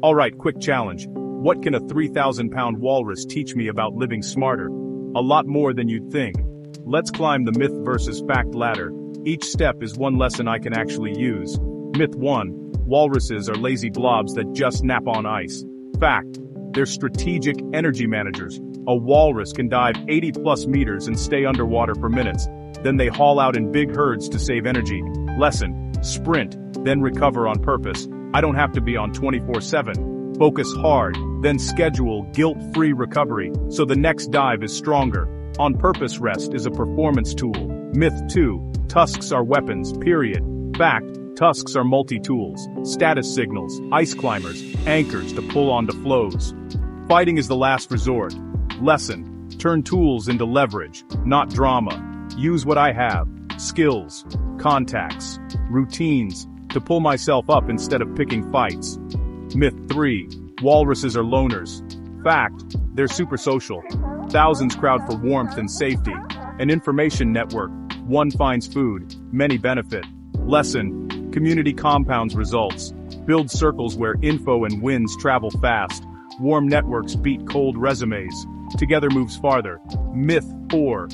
Alright, quick challenge. What can a 3,000-pound walrus teach me about living smarter? A lot more than you'd think. Let's climb the myth versus fact ladder. Each step is one lesson I can actually use. Myth 1. Walruses are lazy blobs that just nap on ice. Fact. They're strategic energy managers. A walrus can dive 80+ meters and stay underwater for minutes. Then they haul out in big herds to save energy. Lesson. Sprint, then recover on purpose. I don't have to be on 24/7. Focus hard, then schedule guilt-free recovery, so the next dive is stronger. On-purpose rest is a performance tool. Myth 2. Tusks are weapons, period. Fact. Tusks are multi-tools, status signals, ice climbers, anchors to pull onto flows. Fighting is the last resort. Lesson. Turn tools into leverage, not drama. Use what I have, skills, contacts, routines, to pull myself up instead of picking fights. Myth 3. Walruses are loners. Fact. They're super social. Thousands crowd for warmth and safety. An information network. One finds food, many benefit. Lesson. Community compounds results. Build circles where info and winds travel fast. Warm networks beat cold resumes. Together moves farther. Myth 4.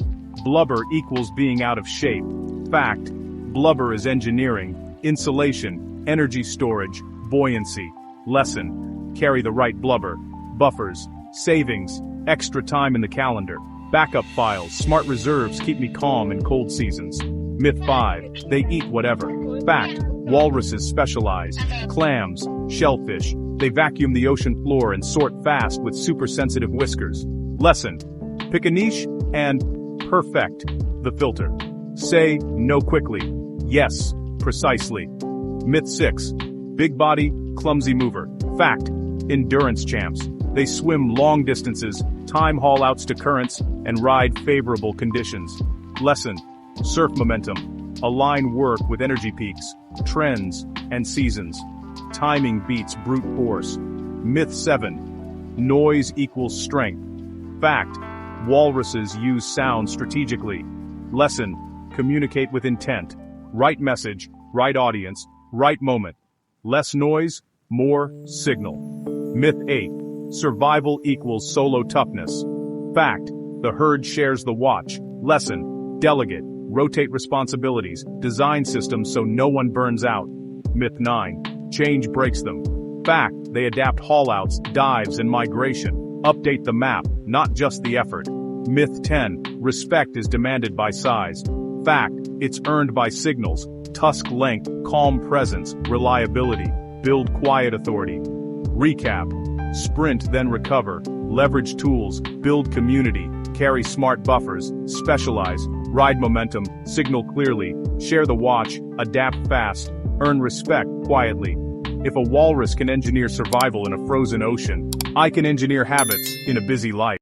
Blubber equals being out of shape. Fact. Blubber is engineering, insulation, energy storage, buoyancy. Lesson. Carry the right blubber. Buffers, savings, extra time in the calendar. Backup files, smart reserves keep me calm in cold seasons. Myth 5. They eat whatever. Fact. Walruses specialize. Clams, shellfish. They vacuum the ocean floor and sort fast with super sensitive whiskers. Lesson. Pick a niche and perfect the filter. Say no quickly. Yes, precisely. Myth 6. Big body, clumsy mover. Fact. Endurance champs. They swim long distances, time haul-outs to currents, and ride favorable conditions. Lesson. Surf momentum. Align work with energy peaks, trends, and seasons. Timing beats brute force. Myth 7. Noise equals strength. Fact. Walruses use sound strategically. Lesson. Communicate with intent. Right message, right audience, right moment. Less noise, more signal. Myth 8. Survival equals solo toughness. Fact. The herd shares the watch. Lesson. Delegate. Rotate responsibilities. Design systems so no one burns out. Myth 9. Change breaks them. Fact. They adapt haul-outs, dives, and migration. Update the map, not just the effort. Myth 10. Respect is demanded by size. Fact. It's earned by signals. Tusk length, calm presence, reliability. Build quiet authority. Recap. Sprint then recover. Leverage tools. Build community. Carry smart buffers. Specialize. Ride momentum. Signal clearly. Share the watch. Adapt fast. Earn respect quietly. If a walrus can engineer survival in a frozen ocean, I can engineer habits in a busy life.